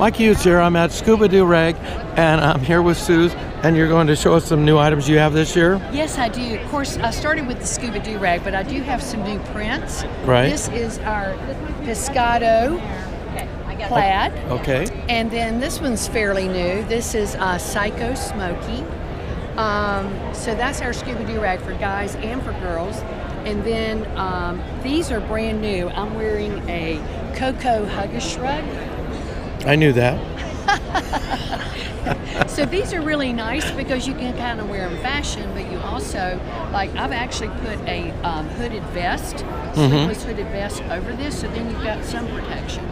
Mike Hughes here. I'm at Scuba Do Rag, and I'm here with Sue, and you're going to show us some new items you have this year? Yes, I do. Of course, I started with the Scuba Do Rag, but I do have some new prints. Right. This is our Pescado plaid. Okay. And then this one's fairly new. This is Psycho Smoky. So that's our Scuba Do Rag for guys and for girls. And then these are brand new. I'm wearing a Cocoa Hugger Shrug. I knew that. So these are really nice because you can kind of wear them fashion, but you also, like, I've actually put a hooded vest, sleeveless hooded vest over this, so then you've got sun protection.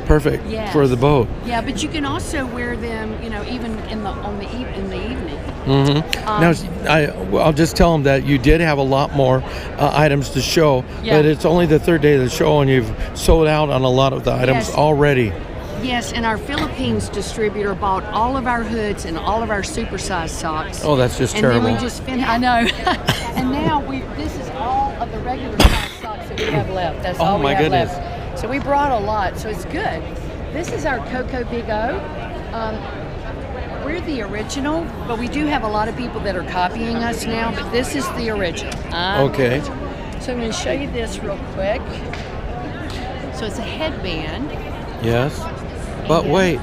Perfect. Yes. For the boat. Yeah, but you can also wear them, you know, even in the evening. Now, I'll just tell them that you did have a lot more items to show, Yeah. but it's only the third day of the show, and you've sold out on a lot of the items Yes. already. Yes, and our Philippines distributor bought all of our hoods and all of our supersized socks. Oh, that's just and terrible. then we just finished. I know. And now this is all of the regular size socks that we have left. That's all we my have goodness. left. So we brought a lot, so it's good. This is our Cocoa Big O. We're the original, but we do have a lot of people that are copying us now, but this is the original. Okay. So I'm going to show you this real quick. So it's a headband. Yes. But wait.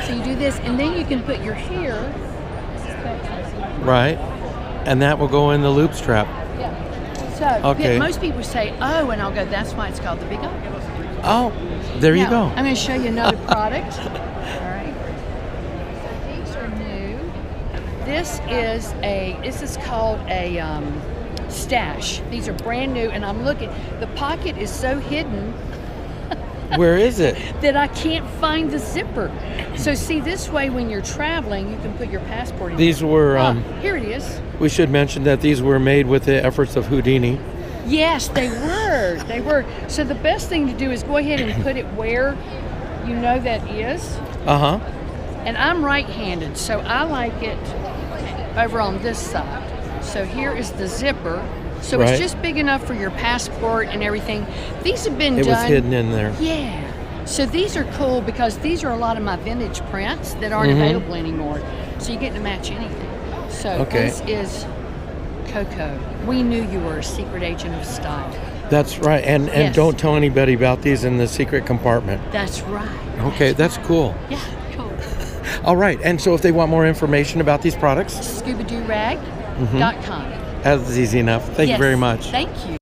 So you do this, and then you can put your hair. Right. And that will go in the loop strap. Yeah. So Okay. most people say, oh, and I'll go, that's why it's called the Big O. Oh, there you Now, go. I'm going to show you another product. All right. So these are new. This is called a stash. These are brand new, and I'm looking. The pocket is so hidden Where is it? that I can't find the zipper. So see, this way when you're traveling, you can put your passport in. These were, here it is. we should mention that these were made with the efforts of Houdini. Yes, they were. They were. So the best thing to do is go ahead and put it where you know that is. Uh-huh. And I'm right-handed, so I like it over on this side. So here is the zipper. So Right. it's just big enough for your passport and everything. These have been It done. was hidden in there. Yeah. So these are cool because these are a lot of my vintage prints that aren't available anymore. So you get to match anything. So Okay. this is Coco. We knew you were a secret agent of style. That's right. And Yes. don't tell anybody about these in the secret compartment. That's right. Okay, that's cool. Yeah, cool. All right. And so if they want more information about these products, ScubaDoRag.com. that's easy enough. Thank you Yes, very much. Thank you.